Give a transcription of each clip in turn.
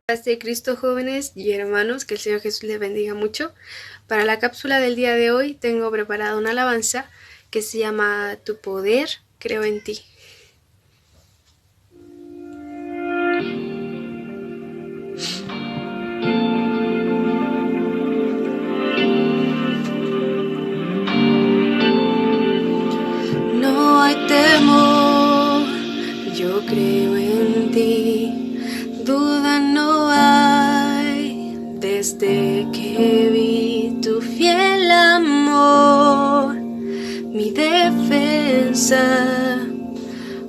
Paz de Cristo, jóvenes y hermanos, que el Señor Jesús les bendiga mucho. Para la cápsula del día de hoy tengo preparada una alabanza que se llama Tu poder, creo en ti. No hay temor, yo creo en ti. Duda no hay desde que vi tu fiel amor, mi defensa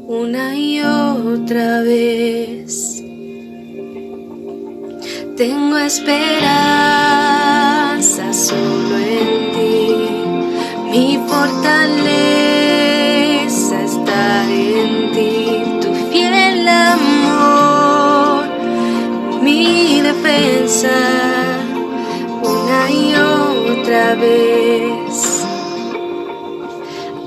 una y otra vez. Tengo esperanza solo en ti, mi fortaleza está en ti, tu fiel amor, mi defensa una y otra vez.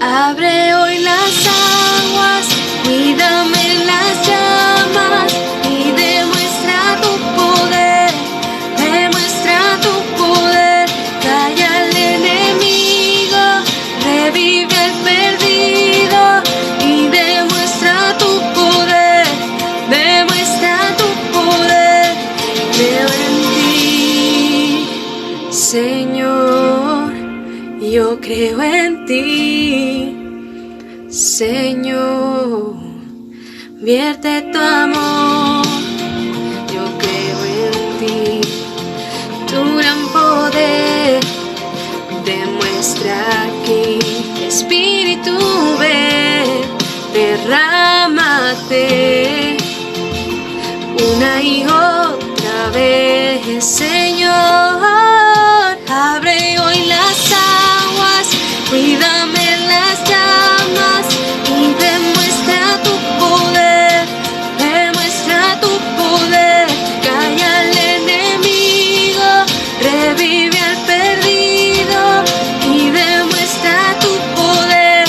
Abre hoy las aguas, cuídame en las llamas y demuestra tu poder, demuestra tu poder. Calla al enemigo, revive al perdido y demuestra tu poder, demuestra tu poder. Creo en ti, Señor, yo creo en ti, Señor, vierte tu amor, yo creo en ti, tu gran poder, demuestra aquí, Espíritu ven, derrámate una y otra vez, Señor, abre hoy las aguas, cuídame en las llamas y demuestra tu poder, demuestra tu poder. Calla al enemigo, revive al perdido y demuestra tu poder,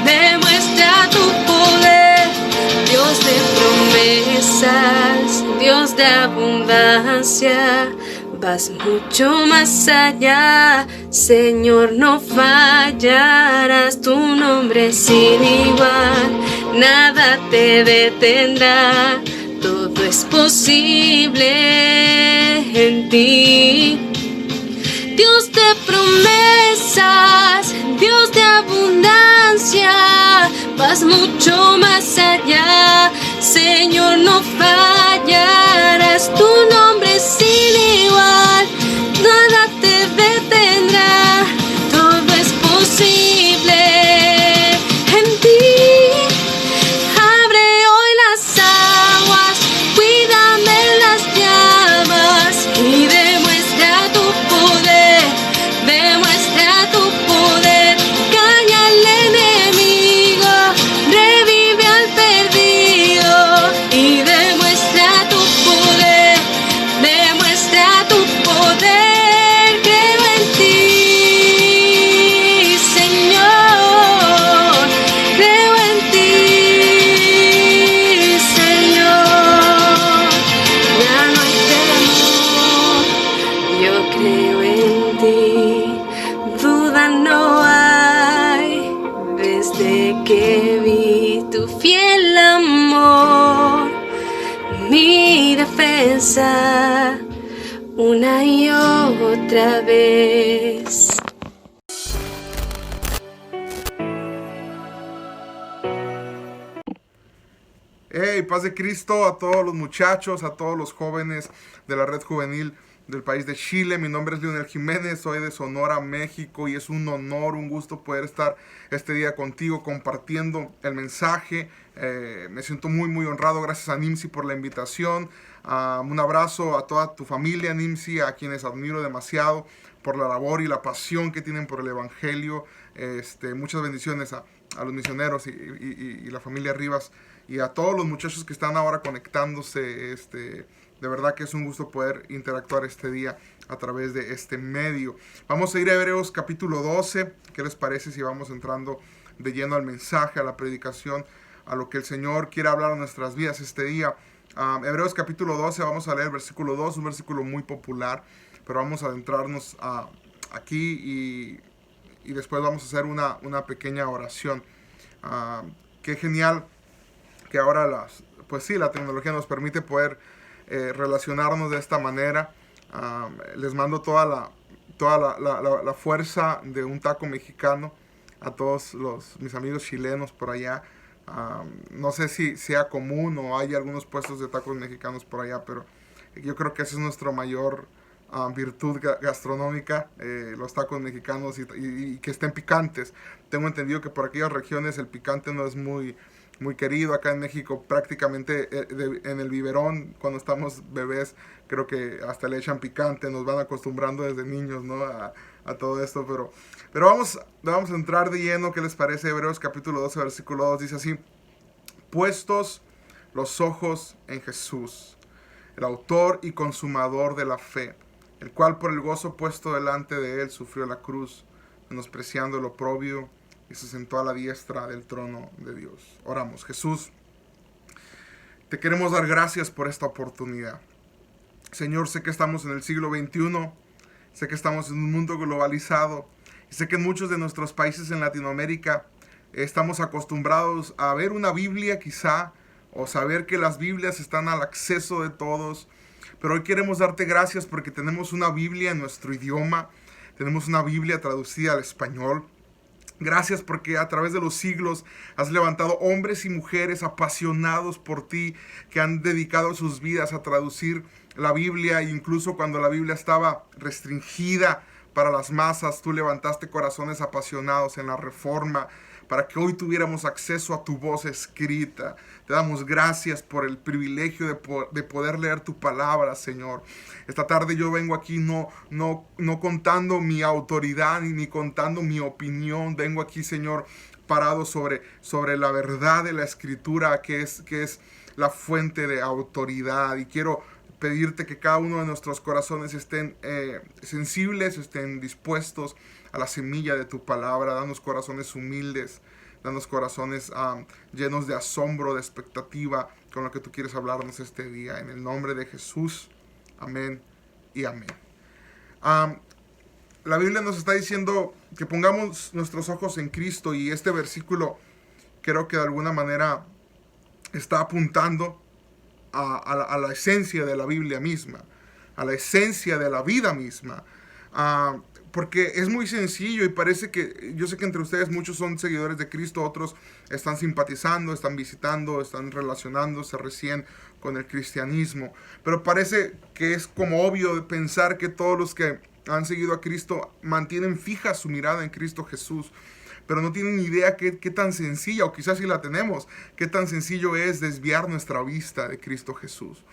demuestra tu poder. Dios de promesas, Dios de abundancia, vas mucho más allá, Señor, no fallarás, tu nombre es sin igual, nada te detendrá, todo es posible en ti. Dios de promesas, Dios de abundancia, vas mucho más allá, Señor, no fallarás, tu nombre es sin igual, nada te detendrá, todo es posible en ti. Abre hoy las aguas, cuídame en las llamas y demuestra tu poder, demuestra tu poder. Calla al enemigo, revive al perdido y demuestra tu poder, demuestra tu poder. Creo en ti, Señor, creo en ti, Señor. Ya no hay temor, yo creo en ti. Duda no hay desde que vi tu fiel amor, mi defensa una y otra vez. Hey, paz de Cristo a todos los muchachos, a todos los jóvenes de la red juvenil del país de Chile. Mi nombre es Leonel Jiménez, soy de Sonora, México, y es un honor, un gusto poder estar este día contigo compartiendo el mensaje. Me siento muy honrado. Gracias a Nimsi por la invitación. Un abrazo a toda tu familia, Nimsi, a quienes admiro demasiado por la labor y la pasión que tienen por el evangelio. Muchas bendiciones a los misioneros y la familia Rivas, y a todos los muchachos que están ahora conectándose. De verdad que es un gusto poder interactuar este día a través de este medio. Vamos a ir a Hebreos capítulo 12. ¿Qué les parece si vamos entrando de lleno al mensaje, a la predicación, a lo que el Señor quiere hablar a nuestras vidas este día? Hebreos capítulo 12, vamos a leer el versículo 2, un versículo muy popular, pero vamos a adentrarnos aquí y después vamos a hacer una pequeña oración. Qué genial que ahora pues sí, la tecnología nos permite poder relacionarnos de esta manera. Les mando toda la fuerza de un taco mexicano a todos mis amigos chilenos por allá. No sé si sea común o hay algunos puestos de tacos mexicanos por allá, pero yo creo que esa es nuestra mayor virtud gastronómica, los tacos mexicanos y que estén picantes. Tengo entendido que por aquellas regiones el picante no es muy querido. Acá en México prácticamente en el biberón, cuando estamos bebés, creo que hasta le echan picante, nos van acostumbrando desde niños, ¿no? A todo esto, pero vamos a entrar de lleno. ¿Qué les parece? Hebreos capítulo 12, versículo 2 dice así: puestos los ojos en Jesús, el autor y consumador de la fe, el cual por el gozo puesto delante de él sufrió la cruz, menospreciando el oprobio, y se sentó a la diestra del trono de Dios. Oramos. Jesús, te queremos dar gracias por esta oportunidad. Señor, sé que estamos en el siglo XXI, sé que estamos en un mundo globalizado, y sé que en muchos de nuestros países en Latinoamérica estamos acostumbrados a ver una Biblia quizá, o saber que las Biblias están al acceso de todos. Pero hoy queremos darte gracias porque tenemos una Biblia en nuestro idioma, tenemos una Biblia traducida al español. Gracias porque a través de los siglos has levantado hombres y mujeres apasionados por ti, que han dedicado sus vidas a traducir la Biblia, e incluso cuando la Biblia estaba restringida para las masas, tú levantaste corazones apasionados en la Reforma para que hoy tuviéramos acceso a tu voz escrita. Te damos gracias por el privilegio de poder leer tu palabra, Señor. Esta tarde yo vengo aquí no contando mi autoridad ni contando mi opinión. Vengo aquí, Señor, parado sobre la verdad de la Escritura, que es la fuente de autoridad. Y quiero pedirte que cada uno de nuestros corazones estén sensibles, estén dispuestos a la semilla de tu palabra. Danos corazones humildes, danos corazones llenos de asombro, de expectativa con lo que tú quieres hablarnos este día. En el nombre de Jesús, amén y amén. La Biblia nos está diciendo que pongamos nuestros ojos en Cristo, y este versículo creo que de alguna manera está apuntando a la esencia de la Biblia misma, a la esencia de la vida misma. Porque es muy sencillo y parece que, yo sé que entre ustedes muchos son seguidores de Cristo, otros están simpatizando, están visitando, están relacionándose recién con el cristianismo, pero parece que es como obvio de pensar que todos los que han seguido a Cristo mantienen fija su mirada en Cristo Jesús, pero no tienen idea qué tan sencilla, o quizás sí la tenemos, qué tan sencillo es desviar nuestra vista de Cristo Jesús.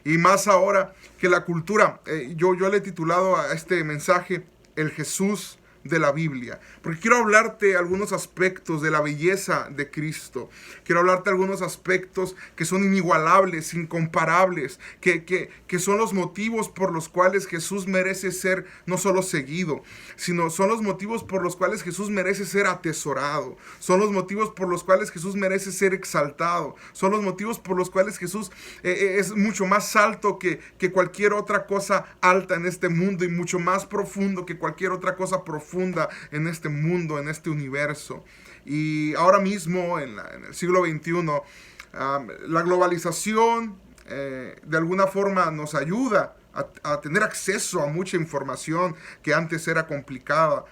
Y más ahora que la cultura, yo le he titulado a este mensaje el Jesús de la Biblia, porque quiero hablarte algunos aspectos de la belleza de Cristo. Quiero hablarte algunos aspectos que son inigualables, incomparables, que son los motivos por los cuales Jesús merece ser no solo seguido, sino son los motivos por los cuales Jesús merece ser atesorado, son los motivos por los cuales Jesús merece ser exaltado, son los motivos por los cuales Jesús es mucho más alto que cualquier otra cosa alta en este mundo, y mucho más profundo que cualquier otra cosa profunda en este mundo, en este universo. Y ahora mismo, en el siglo XXI, la globalización de alguna forma nos ayuda a tener acceso a mucha información que antes era complicado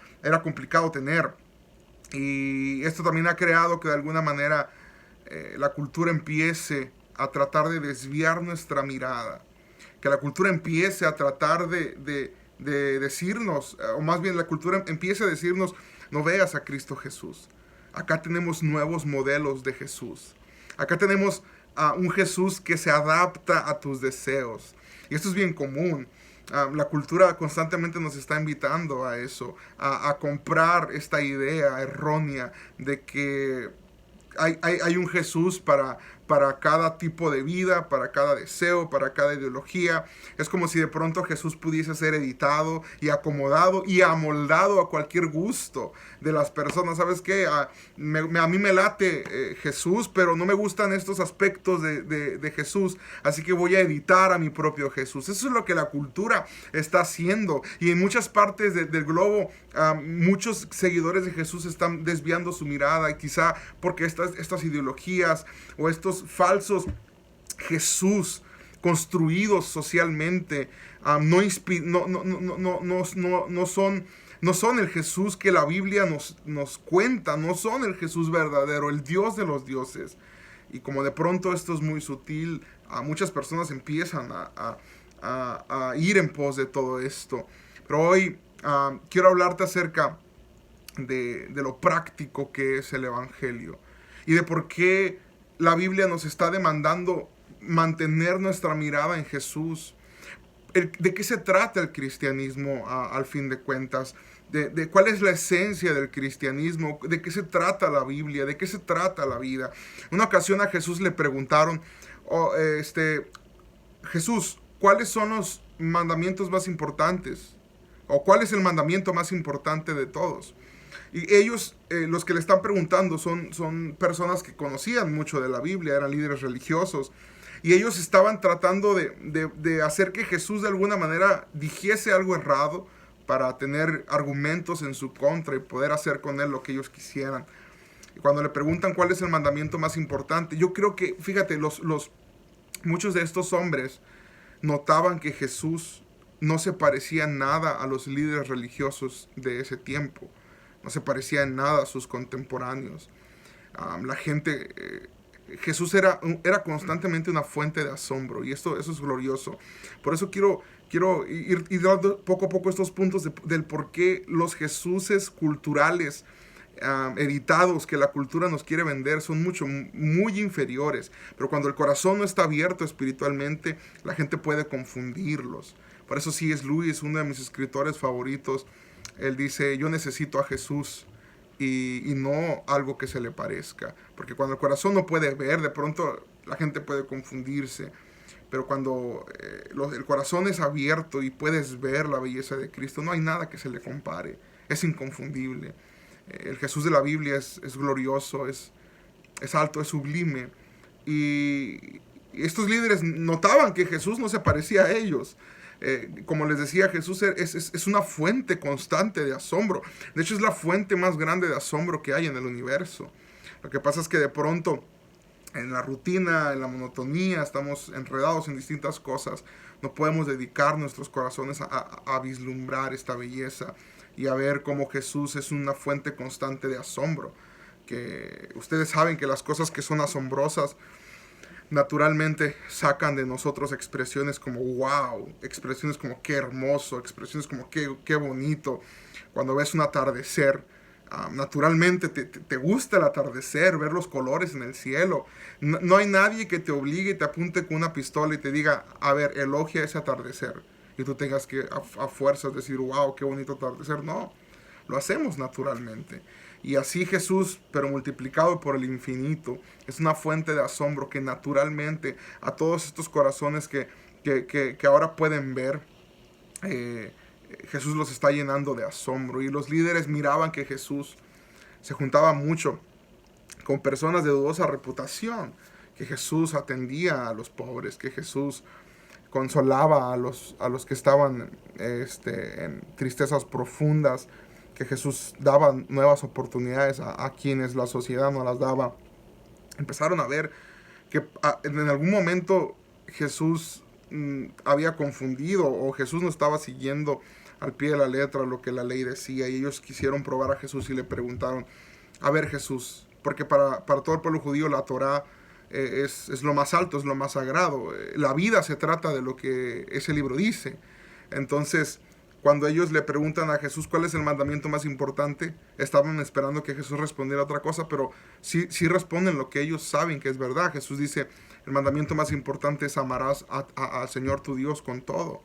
tener. Y esto también ha creado que de alguna manera la cultura empiece a tratar de desviar nuestra mirada, que la cultura empiece a tratar de decirnos, o más bien la cultura empieza a decirnos: no veas a Cristo Jesús. Acá tenemos nuevos modelos de Jesús. Acá tenemos a un Jesús que se adapta a tus deseos. Y esto es bien común. La cultura constantemente nos está invitando a eso, a comprar esta idea errónea de que hay un Jesús para para cada tipo de vida, para cada deseo, para cada ideología. Es como si de pronto Jesús pudiese ser editado y acomodado y amoldado a cualquier gusto de las personas. ¿Sabes qué? A mí me late Jesús, pero no me gustan estos aspectos de Jesús, así que voy a editar a mi propio Jesús. Eso es lo que la cultura está haciendo, y en muchas partes del globo muchos seguidores de Jesús están desviando su mirada, y quizá porque estas ideologías o estos falsos Jesús construidos socialmente no son el Jesús que la Biblia nos cuenta, no son el Jesús verdadero, el Dios de los dioses. Y como de pronto esto es muy sutil, muchas personas empiezan a ir en pos de todo esto. Pero hoy quiero hablarte acerca de lo práctico que es el Evangelio y de por qué la Biblia nos está demandando mantener nuestra mirada en Jesús. ¿De qué se trata el cristianismo al fin de cuentas? De cuál es la esencia del cristianismo, de qué se trata la Biblia, de qué se trata la vida. Una ocasión a Jesús le preguntaron, Jesús, ¿cuáles son los mandamientos más importantes? ¿O cuál es el mandamiento más importante de todos? Y ellos, los que le están preguntando, son personas que conocían mucho de la Biblia, eran líderes religiosos. Y ellos estaban tratando de hacer que Jesús de alguna manera dijese algo errado para tener argumentos en su contra y poder hacer con él lo que ellos quisieran. Y cuando le preguntan cuál es el mandamiento más importante, yo creo que, fíjate, muchos de estos hombres notaban que Jesús no se parecía en nada a los líderes religiosos de ese tiempo. No se parecía en nada a sus contemporáneos. La gente... Jesús era constantemente una fuente de asombro, y eso es glorioso. Por eso quiero ir dando poco a poco estos puntos del por qué los Jesuses culturales editados que la cultura nos quiere vender son muy inferiores. Pero cuando el corazón no está abierto espiritualmente, la gente puede confundirlos. Por eso C.S. Lewis, uno de mis escritores favoritos, él dice: yo necesito a Jesús y no algo que se le parezca, porque cuando el corazón no puede ver, de pronto la gente puede confundirse. Pero cuando el corazón es abierto y puedes ver la belleza de Cristo, no hay nada que se le compare, es inconfundible. El Jesús de la Biblia es glorioso, es alto, es sublime. Y estos líderes notaban que Jesús no se parecía a ellos. Como les decía, Jesús es una fuente constante de asombro. De hecho, es la fuente más grande de asombro que hay en el universo. Lo que pasa es que de pronto, en la rutina, en la monotonía, estamos enredados en distintas cosas. No podemos dedicar nuestros corazones a vislumbrar esta belleza y a ver cómo Jesús es una fuente constante de asombro. Que ustedes saben que las cosas que son asombrosas naturalmente sacan de nosotros expresiones como wow, expresiones como qué hermoso, expresiones como qué bonito. Cuando ves un atardecer, naturalmente te gusta el atardecer, ver los colores en el cielo. No hay nadie que te obligue y te apunte con una pistola y te diga: a ver, elogia ese atardecer, y tú tengas que a fuerzas decir: wow, qué bonito atardecer. No, lo hacemos naturalmente. Y así Jesús, pero multiplicado por el infinito, es una fuente de asombro que naturalmente a todos estos corazones que ahora pueden ver, Jesús los está llenando de asombro. Y los líderes miraban que Jesús se juntaba mucho con personas de dudosa reputación, que Jesús atendía a los pobres, que Jesús consolaba a los que estaban en tristezas profundas, que Jesús daba nuevas oportunidades a quienes la sociedad no las daba. Empezaron a ver que en algún momento Jesús había confundido, o Jesús no estaba siguiendo al pie de la letra lo que la ley decía, y ellos quisieron probar a Jesús y le preguntaron: a ver, Jesús, porque para todo el pueblo judío la Torá es lo más alto, es lo más sagrado. La vida se trata de lo que ese libro dice. Entonces, cuando ellos le preguntan a Jesús cuál es el mandamiento más importante, estaban esperando que Jesús respondiera otra cosa, pero sí responden lo que ellos saben que es verdad. Jesús dice: el mandamiento más importante es amarás al Señor tu Dios con todo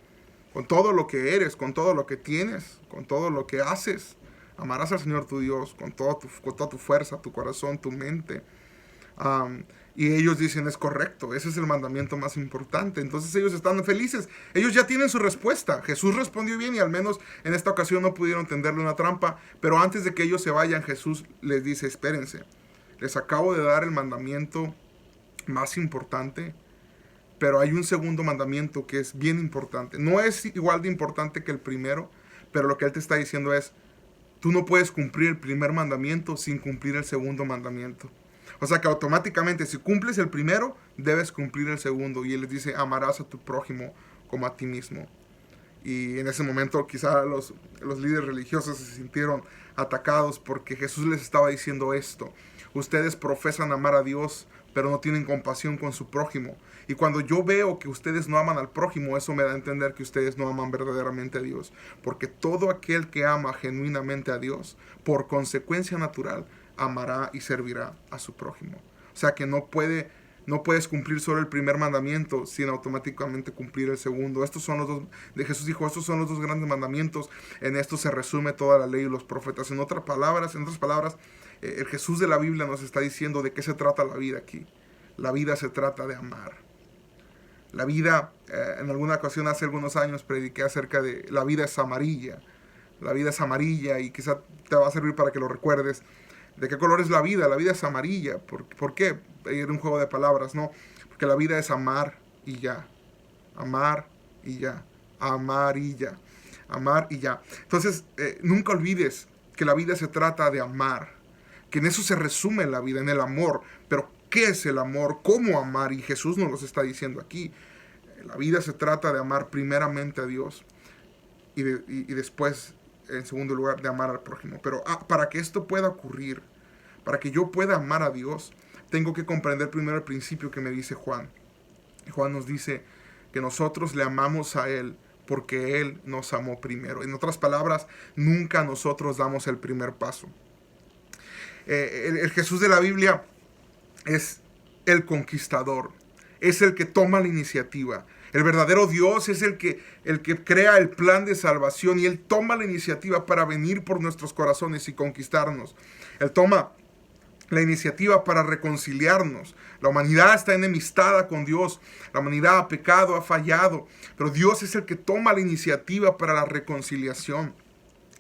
lo que eres, con todo lo que tienes, con todo lo que haces. Amarás al Señor tu Dios con toda tu fuerza, tu corazón, tu mente. Y ellos dicen, es correcto, ese es el mandamiento más importante. Entonces ellos están felices, ellos ya tienen su respuesta. Jesús respondió bien y al menos en esta ocasión no pudieron tenderle una trampa. Pero antes de que ellos se vayan, Jesús les dice, espérense, les acabo de dar el mandamiento más importante, pero hay un segundo mandamiento que es bien importante. No es igual de importante que el primero, pero lo que Él te está diciendo es, tú no puedes cumplir el primer mandamiento sin cumplir el segundo mandamiento. O sea que automáticamente si cumples el primero, debes cumplir el segundo. Y Él les dice, amarás a tu prójimo como a ti mismo. Y en ese momento quizá los líderes religiosos se sintieron atacados porque Jesús les estaba diciendo esto. Ustedes profesan amar a Dios, pero no tienen compasión con su prójimo. Y cuando yo veo que ustedes no aman al prójimo, eso me da a entender que ustedes no aman verdaderamente a Dios. Porque todo aquel que ama genuinamente a Dios, por consecuencia natural, amará y servirá a su prójimo. O sea que no puedes cumplir solo el primer mandamiento sin automáticamente cumplir el segundo. Estos son los dos, Jesús dijo, estos son los dos grandes mandamientos. En esto se resume toda la ley y los profetas. En otras palabras, el Jesús de la Biblia nos está diciendo de qué se trata la vida aquí. La vida se trata de amar. La vida, en alguna ocasión hace algunos años prediqué acerca de la vida es amarilla. La vida es amarilla y quizá te va a servir para que lo recuerdes. ¿De qué color es la vida? La vida es amarilla. ¿Por qué? Era un juego de palabras, ¿no? Porque la vida es amar y ya. Amar y ya. Amar y ya. Amar y ya. Entonces, nunca olvides que la vida se trata de amar. Que en eso se resume la vida, en el amor. Pero, ¿qué es el amor? ¿Cómo amar? Y Jesús nos lo está diciendo aquí. La vida se trata de amar primeramente a Dios. Y después, en segundo lugar, de amar al prójimo. Pero para que esto pueda ocurrir, para que yo pueda amar a Dios, tengo que comprender primero el principio que me dice Juan. Juan nos dice que nosotros le amamos a Él porque Él nos amó primero. En otras palabras, nunca nosotros damos el primer paso. El Jesús de la Biblia es el conquistador, es el que toma la iniciativa. El verdadero Dios es el que crea el plan de salvación y Él toma la iniciativa para venir por nuestros corazones y conquistarnos. Él toma la iniciativa para reconciliarnos. La humanidad está enemistada con Dios. La humanidad ha pecado, ha fallado. Pero Dios es el que toma la iniciativa para la reconciliación.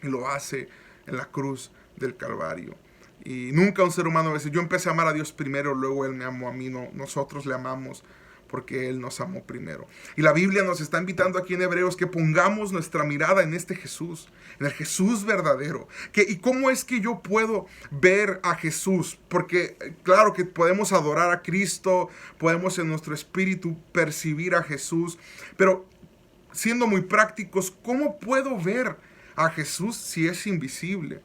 Y lo hace en la cruz del Calvario. Y nunca un ser humano va a decir, yo empecé a amar a Dios primero, luego Él me amó a mí. No, nosotros le amamos porque Él nos amó primero. Y la Biblia nos está invitando aquí en Hebreos que pongamos nuestra mirada en este Jesús, en el Jesús verdadero. ¿Y cómo es que yo puedo ver a Jesús? Porque claro que podemos adorar a Cristo, podemos en nuestro espíritu percibir a Jesús, pero siendo muy prácticos, ¿cómo puedo ver a Jesús si es invisible?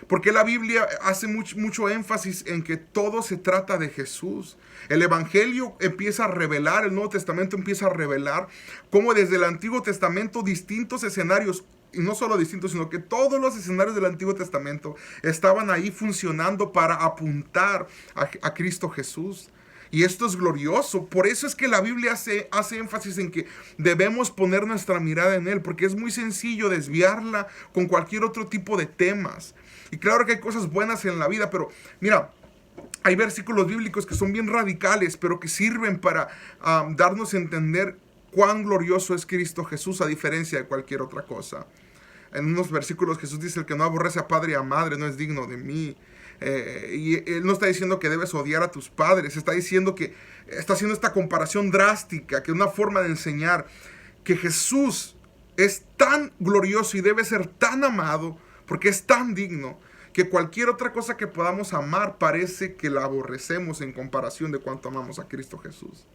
Porque la Biblia hace mucho énfasis en que todo se trata de Jesús. El Evangelio empieza a revelar, el Nuevo Testamento empieza a revelar cómo desde el Antiguo Testamento distintos escenarios, y no solo distintos, sino que todos los escenarios del Antiguo Testamento estaban ahí funcionando para apuntar a Cristo Jesús. Y esto es glorioso. Por eso es que la Biblia hace énfasis en que debemos poner nuestra mirada en Él, porque es muy sencillo desviarla con cualquier otro tipo de temas. Y claro que hay cosas buenas en la vida, pero mira, hay versículos bíblicos que son bien radicales, pero que sirven para darnos a entender cuán glorioso es Cristo Jesús a diferencia de cualquier otra cosa. En unos versículos Jesús dice, el que no aborrece a padre y a madre no es digno de mí. Y Él no está diciendo que debes odiar a tus padres, está diciendo que está haciendo esta comparación drástica, que es una forma de enseñar que Jesús es tan glorioso y debe ser tan amado porque es tan digno que cualquier otra cosa que podamos amar parece que la aborrecemos en comparación de cuánto amamos a Cristo Jesús.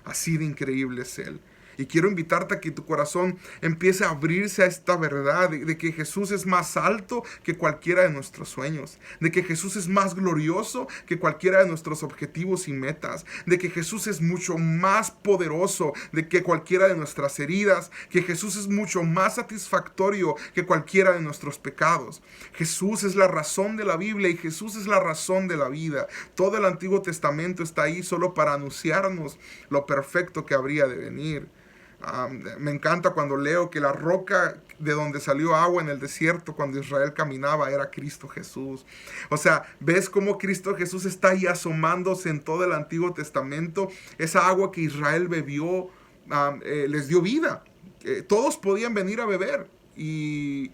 Así de increíble es Él. Y quiero invitarte a que tu corazón empiece a abrirse a esta verdad de que Jesús es más alto que cualquiera de nuestros sueños, de que Jesús es más glorioso que cualquiera de nuestros objetivos y metas, de que Jesús es mucho más poderoso de que cualquiera de nuestras heridas, que Jesús es mucho más satisfactorio que cualquiera de nuestros pecados. Jesús es la razón de la Biblia y Jesús es la razón de la vida. Todo el Antiguo Testamento está ahí solo para anunciarnos lo perfecto que habría de venir. Me encanta cuando leo que la roca de donde salió agua en el desierto cuando Israel caminaba era Cristo Jesús. O sea, ves cómo Cristo Jesús está ahí asomándose en todo el Antiguo Testamento. Esa agua que Israel bebió les dio vida. Todos podían venir a beber. Y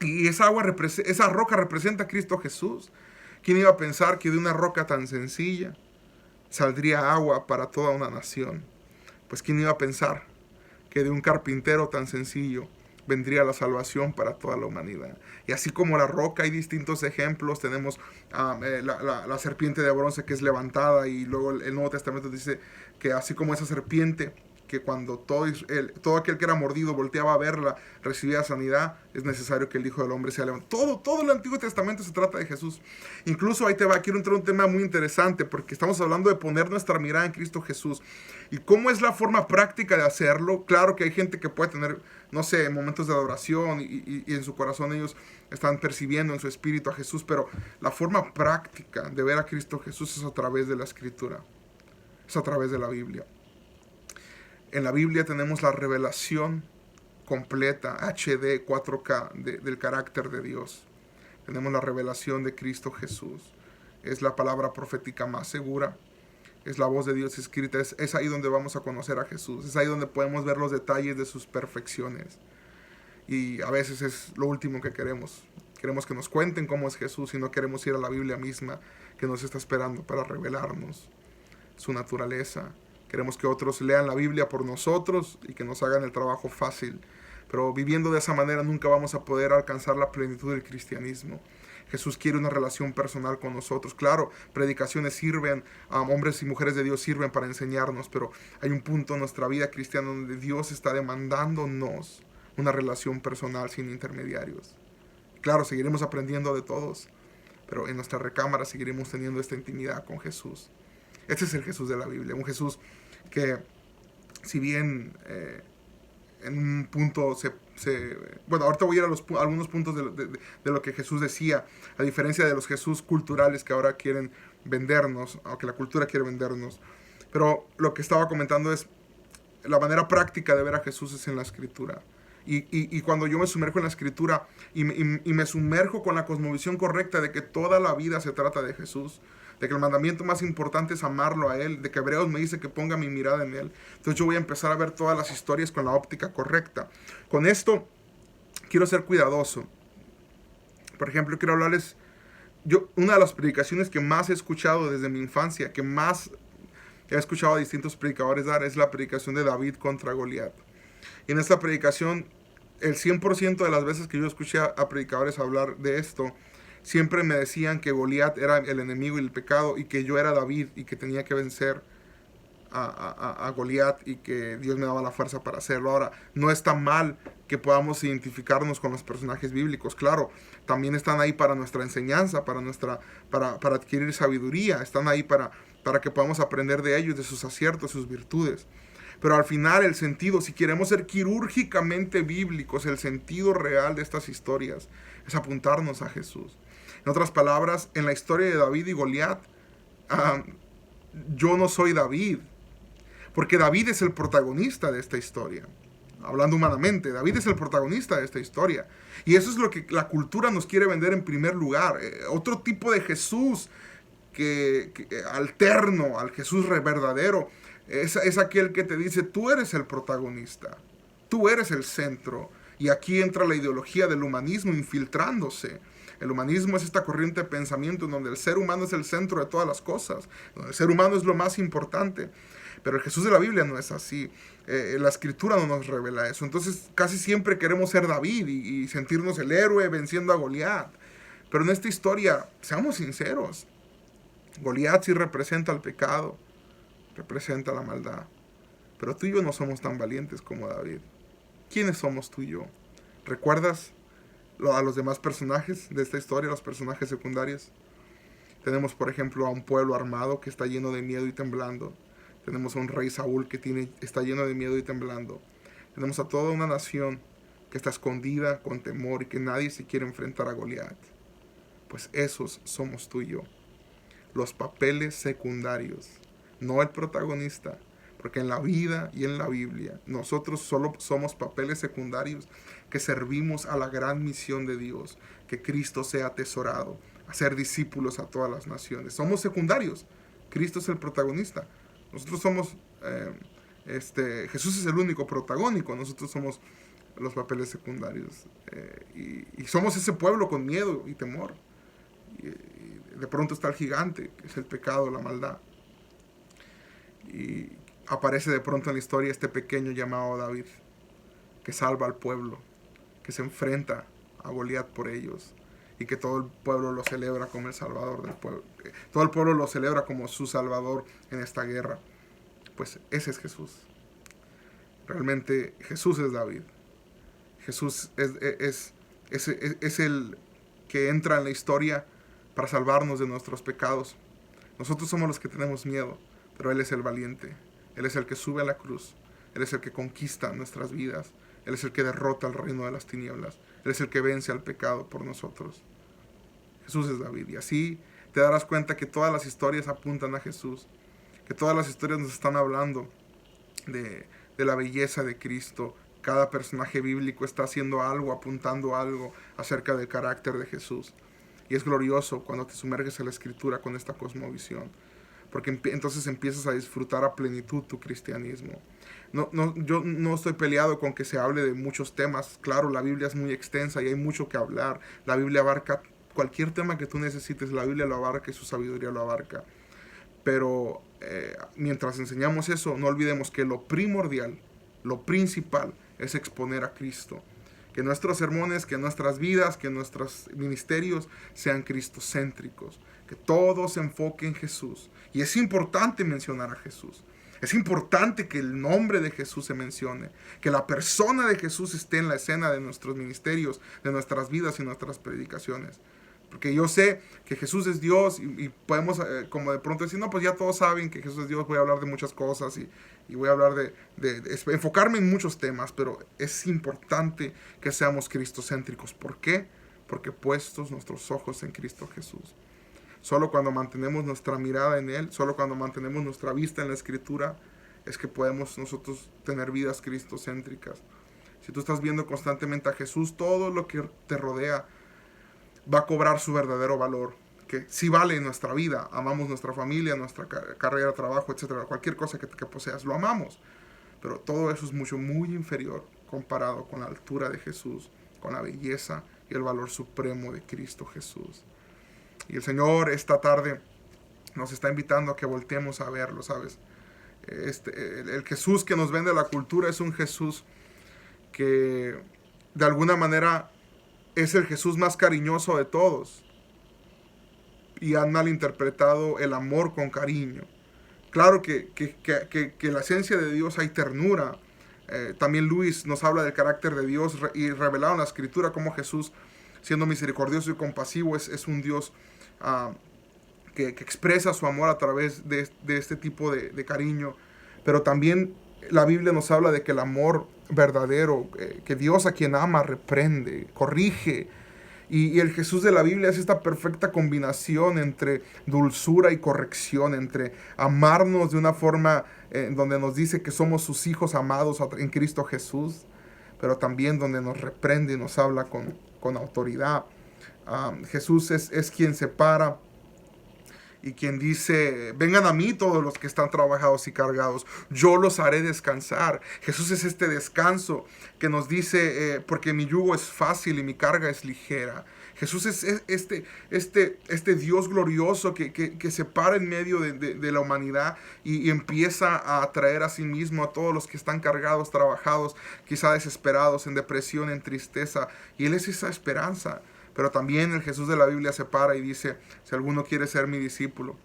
esa roca representa a Cristo Jesús. ¿Quién iba a pensar que de una roca tan sencilla saldría agua para toda una nación? Pues quién iba a pensar que de un carpintero tan sencillo vendría la salvación para toda la humanidad. Y así como la roca hay distintos ejemplos. Tenemos la serpiente de bronce que es levantada, y luego el Nuevo Testamento dice que así como esa serpiente, que cuando todo aquel que era mordido volteaba a verla, recibía sanidad, es necesario que el Hijo del Hombre sea levantado. Todo el Antiguo Testamento se trata de Jesús. Incluso ahí quiero entrar a un tema muy interesante, porque estamos hablando de poner nuestra mirada en Cristo Jesús. ¿Y cómo es la forma práctica de hacerlo? Claro que hay gente que puede tener, no sé, momentos de adoración y en su corazón ellos están percibiendo en su espíritu a Jesús, pero la forma práctica de ver a Cristo Jesús es a través de la Escritura, es a través de la Biblia. En la Biblia tenemos la revelación completa, HD, 4K, del carácter de Dios. Tenemos la revelación de Cristo Jesús. Es la palabra profética más segura. Es la voz de Dios escrita. Es ahí donde vamos a conocer a Jesús. Es ahí donde podemos ver los detalles de sus perfecciones. Y a veces es lo último que queremos. Queremos que nos cuenten cómo es Jesús y no queremos ir a la Biblia misma que nos está esperando para revelarnos su naturaleza. Queremos que otros lean la Biblia por nosotros y que nos hagan el trabajo fácil. Pero viviendo de esa manera nunca vamos a poder alcanzar la plenitud del cristianismo. Jesús quiere una relación personal con nosotros. Claro, predicaciones sirven, hombres y mujeres de Dios sirven para enseñarnos, pero hay un punto en nuestra vida cristiana donde Dios está demandándonos una relación personal sin intermediarios. Claro, seguiremos aprendiendo de todos, pero en nuestra recámara seguiremos teniendo esta intimidad con Jesús. Este es el Jesús de la Biblia, un Jesús que, si bien en un punto bueno, ahorita voy a ir a algunos puntos de lo que Jesús decía, a diferencia de los Jesús culturales que ahora quieren vendernos, o que la cultura quiere vendernos. Pero lo que estaba comentando es, la manera práctica de ver a Jesús es en la Escritura. Y cuando yo me sumerjo en la Escritura y me sumerjo con la cosmovisión correcta de que toda la vida se trata de Jesús, de que el mandamiento más importante es amarlo a Él, de que Hebreos me dice que ponga mi mirada en Él, entonces yo voy a empezar a ver todas las historias con la óptica correcta. Con esto quiero ser cuidadoso. Por ejemplo, quiero hablarles, una de las predicaciones que más he escuchado desde mi infancia, que más he escuchado a distintos predicadores dar, es la predicación de David contra Goliat. Y en esta predicación, el 100% de las veces que yo escuché a predicadores hablar de esto, siempre me decían que Goliat era el enemigo y el pecado, y que yo era David y que tenía que vencer a Goliat, y que Dios me daba la fuerza para hacerlo. Ahora, no está mal que podamos identificarnos con los personajes bíblicos. Claro, también están ahí para nuestra enseñanza, para adquirir sabiduría. Están ahí para que podamos aprender de ellos, de sus aciertos, sus virtudes. Pero al final el sentido, si queremos ser quirúrgicamente bíblicos, el sentido real de estas historias es apuntarnos a Jesús. En otras palabras, en la historia de David y Goliat, yo no soy David, porque David es el protagonista de esta historia. Hablando humanamente, David es el protagonista de esta historia. Y eso es lo que la cultura nos quiere vender en primer lugar. Otro tipo de Jesús que alterno al Jesús verdadero. Es aquel que te dice, tú eres el protagonista, tú eres el centro. Y aquí entra la ideología del humanismo infiltrándose. El humanismo es esta corriente de pensamiento en donde el ser humano es el centro de todas las cosas, donde el ser humano es lo más importante. Pero el Jesús de la Biblia no es así. La Escritura no nos revela eso. Entonces casi siempre queremos ser David y sentirnos el héroe venciendo a Goliat. Pero en esta historia, seamos sinceros, Goliat sí representa el pecado, representa la maldad. Pero tú y yo no somos tan valientes como David. ¿Quiénes somos tú y yo? ¿Recuerdas a los demás personajes de esta historia, los personajes secundarios? Tenemos, por ejemplo, a un pueblo armado que está lleno de miedo y temblando. Tenemos a un rey Saúl que está lleno de miedo y temblando. Tenemos a toda una nación que está escondida con temor y que nadie se quiere enfrentar a Goliat. Pues esos somos tú y yo. Los papeles secundarios, no el protagonista. Porque en la vida y en la Biblia nosotros solo somos papeles secundarios que servimos a la gran misión de Dios, que Cristo sea atesorado, hacer discípulos a todas las naciones. Somos secundarios. Cristo es el protagonista. Nosotros somos, Jesús es el único protagónico. Nosotros somos los papeles secundarios. Y somos ese pueblo con miedo y temor. Y de pronto está el gigante, que es el pecado, la maldad. Y aparece de pronto en la historia este pequeño llamado David, que salva al pueblo, que se enfrenta a Goliat por ellos, y que todo el pueblo lo celebra como el salvador del pueblo. Todo el pueblo lo celebra como su salvador en esta guerra. Pues ese es Jesús. Realmente Jesús es David. Jesús es el que entra en la historia para salvarnos de nuestros pecados. Nosotros somos los que tenemos miedo, pero Él es el valiente. Él es el que sube a la cruz. Él es el que conquista nuestras vidas. Él es el que derrota el reino de las tinieblas. Él es el que vence al pecado por nosotros. Jesús es David. Y así te darás cuenta que todas las historias apuntan a Jesús. Que todas las historias nos están hablando de la belleza de Cristo. Cada personaje bíblico está haciendo algo, apuntando algo acerca del carácter de Jesús. Y es glorioso cuando te sumerges en la Escritura con esta cosmovisión. Porque entonces empiezas a disfrutar a plenitud tu cristianismo. Yo no estoy peleado con que se hable de muchos temas. Claro, la Biblia es muy extensa y hay mucho que hablar. La Biblia abarca cualquier tema que tú necesites. La Biblia lo abarca y su sabiduría lo abarca. Pero mientras enseñamos eso, no olvidemos que lo primordial, lo principal, es exponer a Cristo. Que nuestros sermones, que nuestras vidas, que nuestros ministerios sean cristocéntricos. Que todo se enfoque en Jesús. Y es importante mencionar a Jesús. Es importante que el nombre de Jesús se mencione. Que la persona de Jesús esté en la escena de nuestros ministerios, de nuestras vidas y nuestras predicaciones. Porque yo sé que Jesús es Dios y podemos como de pronto decir, no, pues ya todos saben que Jesús es Dios, voy a hablar de muchas cosas y voy a hablar de enfocarme en muchos temas, pero es importante que seamos cristocéntricos. ¿Por qué? Porque puestos nuestros ojos en Cristo Jesús. Solo cuando mantenemos nuestra mirada en Él, solo cuando mantenemos nuestra vista en la Escritura, es que podemos nosotros tener vidas cristocéntricas. Si tú estás viendo constantemente a Jesús, todo lo que te rodea va a cobrar su verdadero valor, que sí vale en nuestra vida. Amamos nuestra familia, nuestra carrera, trabajo, etcétera. Cualquier cosa que poseas, lo amamos. Pero todo eso es muy inferior comparado con la altura de Jesús, con la belleza y el valor supremo de Cristo Jesús. Y el Señor esta tarde nos está invitando a que volteemos a verlo, ¿sabes? El Jesús que nos vende la cultura es un Jesús que de alguna manera es el Jesús más cariñoso de todos. Y han malinterpretado el amor con cariño. Claro que la esencia de Dios hay ternura. También Luis nos habla del carácter de Dios y revelado en la Escritura cómo Jesús, siendo misericordioso y compasivo, es un Dios que expresa su amor a través de este tipo de cariño. Pero también la Biblia nos habla de que el amor verdadero, que Dios a quien ama reprende, corrige. Y el Jesús de la Biblia es esta perfecta combinación entre dulzura y corrección, entre amarnos de una forma donde nos dice que somos sus hijos amados en Cristo Jesús, pero también donde nos reprende y nos habla con autoridad. Jesús es quien separa y quien dice, vengan a mí todos los que están trabajados y cargados, yo los haré descansar. Jesús es este descanso que nos dice, porque mi yugo es fácil y mi carga es ligera. Jesús es este Dios glorioso que se para en medio de la humanidad y empieza a atraer a sí mismo a todos los que están cargados, trabajados, quizá desesperados, en depresión, en tristeza. Y Él es esa esperanza. Pero también el Jesús de la Biblia se para y dice, si alguno quiere ser mi discípulo,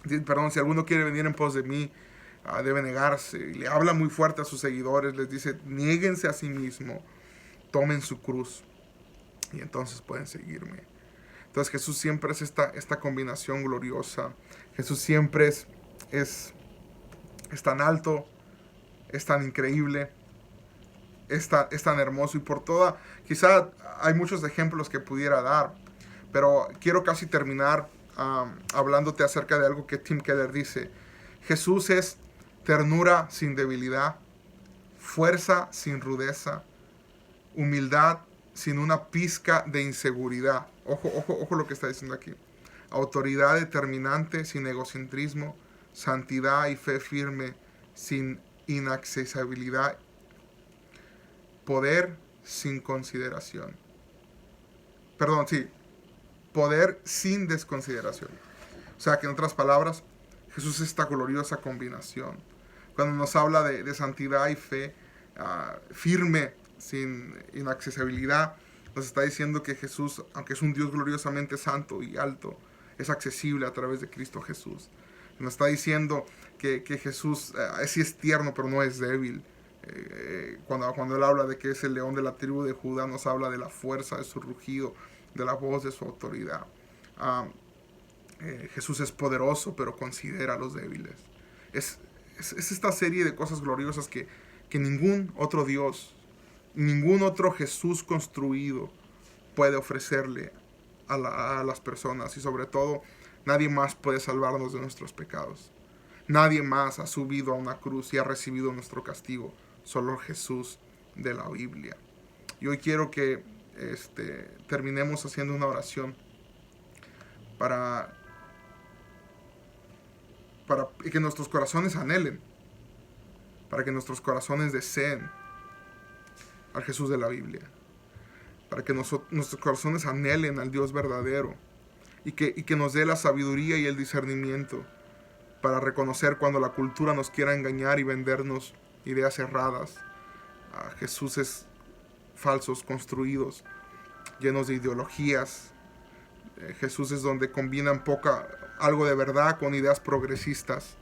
si alguno quiere venir en pos de mí, debe negarse. Y le habla muy fuerte a sus seguidores, les dice, niéguense a sí mismo, tomen su cruz y entonces pueden seguirme. Entonces Jesús siempre es esta combinación gloriosa. Jesús siempre es tan alto, es tan increíble, es tan hermoso. Y por toda, quizá hay muchos ejemplos que pudiera dar, pero quiero casi terminar hablándote acerca de algo que Tim Keller dice. Jesús es ternura sin debilidad, fuerza sin rudeza, humildad sin una pizca de inseguridad. Ojo lo que está diciendo aquí. Autoridad determinante sin egocentrismo, santidad y fe firme sin inaccesibilidad, poder sin consideración. Perdón, sí, poder sin desconsideración. O sea que en otras palabras, Jesús es esta gloriosa combinación. Cuando nos habla de santidad y fe firme, sin inaccesibilidad, nos está diciendo que Jesús, aunque es un Dios gloriosamente santo y alto, es accesible a través de Cristo Jesús. Nos está diciendo que Jesús sí es tierno, pero no es débil. Cuando Él habla de que es el león de la tribu de Judá, nos habla de la fuerza de su rugido, de la voz de su autoridad. Jesús es poderoso, pero considera a los débiles. Es esta serie de cosas gloriosas que ningún otro Dios, ningún otro Jesús construido puede ofrecerle a las personas. Y sobre todo, nadie más puede salvarnos de nuestros pecados. Nadie más ha subido a una cruz y ha recibido nuestro castigo. Solo Jesús de la Biblia. Y hoy quiero que terminemos haciendo una oración para que nuestros corazones anhelen, para que nuestros corazones deseen al Jesús de la Biblia, para que nuestros corazones anhelen al Dios verdadero y que nos dé la sabiduría y el discernimiento para reconocer cuando la cultura nos quiera engañar y vendernos ideas erradas, a Jesuses falsos construidos, llenos de ideologías, Jesús es donde combinan algo de verdad con ideas progresistas.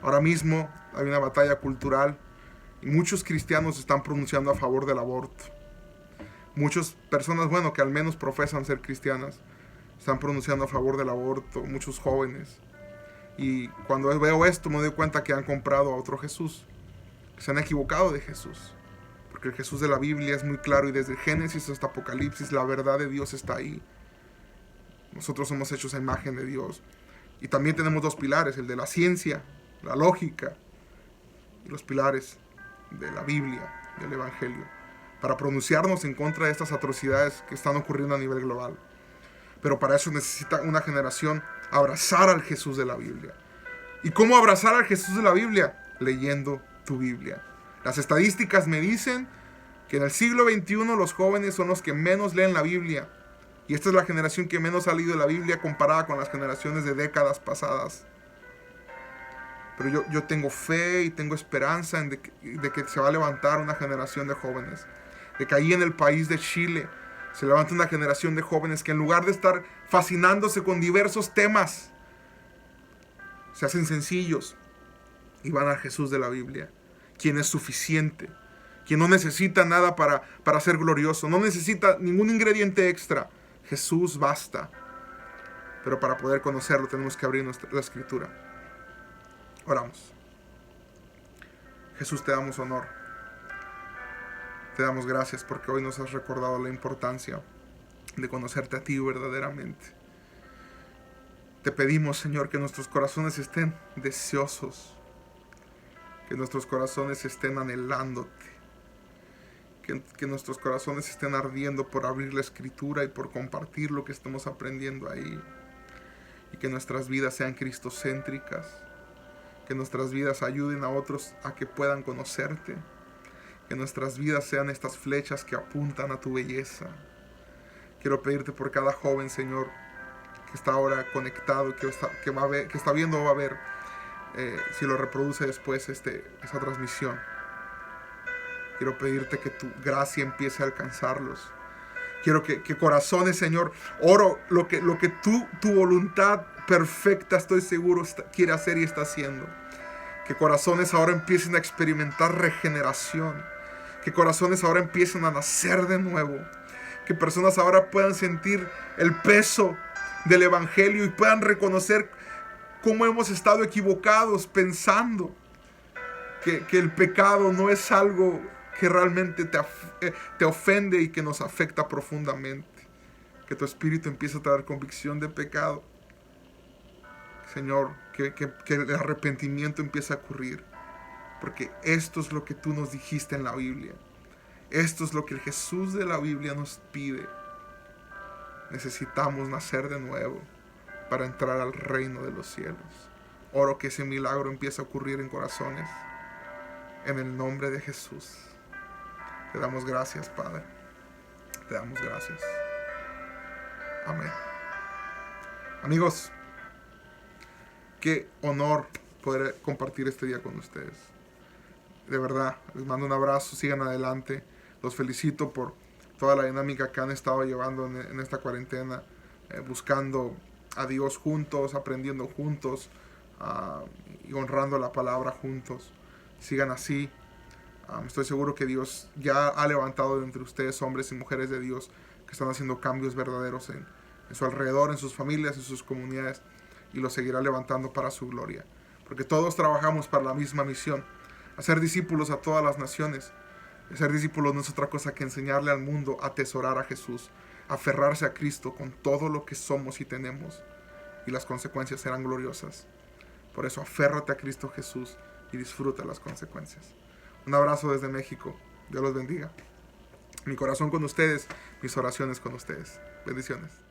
Ahora mismo hay una batalla cultural y muchos cristianos están pronunciando a favor del aborto. Muchas personas, que al menos profesan ser cristianas, están pronunciando a favor del aborto, muchos jóvenes. Y cuando veo esto me doy cuenta que han comprado a otro Jesús, que se han equivocado de Jesús. Porque el Jesús de la Biblia es muy claro y desde Génesis hasta Apocalipsis la verdad de Dios está ahí. Nosotros somos hechos a imagen de Dios. Y también tenemos dos pilares, el de la ciencia, la lógica, y los pilares de la Biblia, del Evangelio, para pronunciarnos en contra de estas atrocidades que están ocurriendo a nivel global. Pero para eso necesita una generación abrazar al Jesús de la Biblia. ¿Y cómo abrazar al Jesús de la Biblia? Leyendo tu Biblia. Las estadísticas me dicen que en el siglo XXI los jóvenes son los que menos leen la Biblia. Y esta es la generación que menos ha leído la Biblia comparada con las generaciones de décadas pasadas. Pero yo tengo fe y tengo esperanza de que se va a levantar una generación de jóvenes. De que ahí en el país de Chile se levanta una generación de jóvenes que en lugar de estar fascinándose con diversos temas, se hacen sencillos y van a Jesús de la Biblia, quien es suficiente, quien no necesita nada para ser glorioso, no necesita ningún ingrediente extra. Jesús basta. Pero para poder conocerlo tenemos que abrir la Escritura. Oramos. Jesús, te damos honor. Te damos gracias porque hoy nos has recordado la importancia de conocerte a ti verdaderamente. Te pedimos, Señor, que nuestros corazones estén deseosos, que nuestros corazones estén anhelándote, que nuestros corazones estén ardiendo por abrir la Escritura y por compartir lo que estamos aprendiendo ahí, y que nuestras vidas sean cristocéntricas, que nuestras vidas ayuden a otros a que puedan conocerte, que nuestras vidas sean estas flechas que apuntan a tu belleza. Quiero pedirte por cada joven, Señor, que está ahora conectado, que está viendo o va a ver, si lo reproduce después esa transmisión. Quiero pedirte que tu gracia empiece a alcanzarlos. Quiero que corazones, Señor, oro lo que tu voluntad perfecta, estoy seguro, quiere hacer y está haciendo. Que corazones ahora empiecen a experimentar regeneración. Que corazones ahora empiecen a nacer de nuevo. Que personas ahora puedan sentir el peso del Evangelio y puedan reconocer cómo hemos estado equivocados pensando que el pecado no es algo que realmente te ofende y que nos afecta profundamente. Que tu espíritu empiece a traer convicción de pecado. Señor, que el arrepentimiento empiece a ocurrir. porque esto es lo que tú nos dijiste en la Biblia. Esto es lo que el Jesús de la Biblia nos pide. Necesitamos nacer de nuevo para entrar al reino de los cielos. Oro que ese milagro empiece a ocurrir en corazones. En el nombre de Jesús. Te damos gracias, Padre. Te damos gracias. Amén. Amigos, qué honor poder compartir este día con ustedes. De verdad, les mando un abrazo, sigan adelante. Los felicito por toda la dinámica que han estado llevando en esta cuarentena, buscando a Dios juntos, aprendiendo juntos y honrando la palabra juntos. Sigan así. Estoy seguro que Dios ya ha levantado entre ustedes hombres y mujeres de Dios que están haciendo cambios verdaderos en su alrededor, en sus familias, en sus comunidades, y los seguirá levantando para su gloria. Porque todos trabajamos para la misma misión: hacer discípulos a todas las naciones. Ser discípulos no es otra cosa que enseñarle al mundo a atesorar a Jesús, a aferrarse a Cristo con todo lo que somos y tenemos, y las consecuencias serán gloriosas. Por eso aférrate a Cristo Jesús y disfruta las consecuencias. Un abrazo desde México. Dios los bendiga. Mi corazón con ustedes, mis oraciones con ustedes. Bendiciones.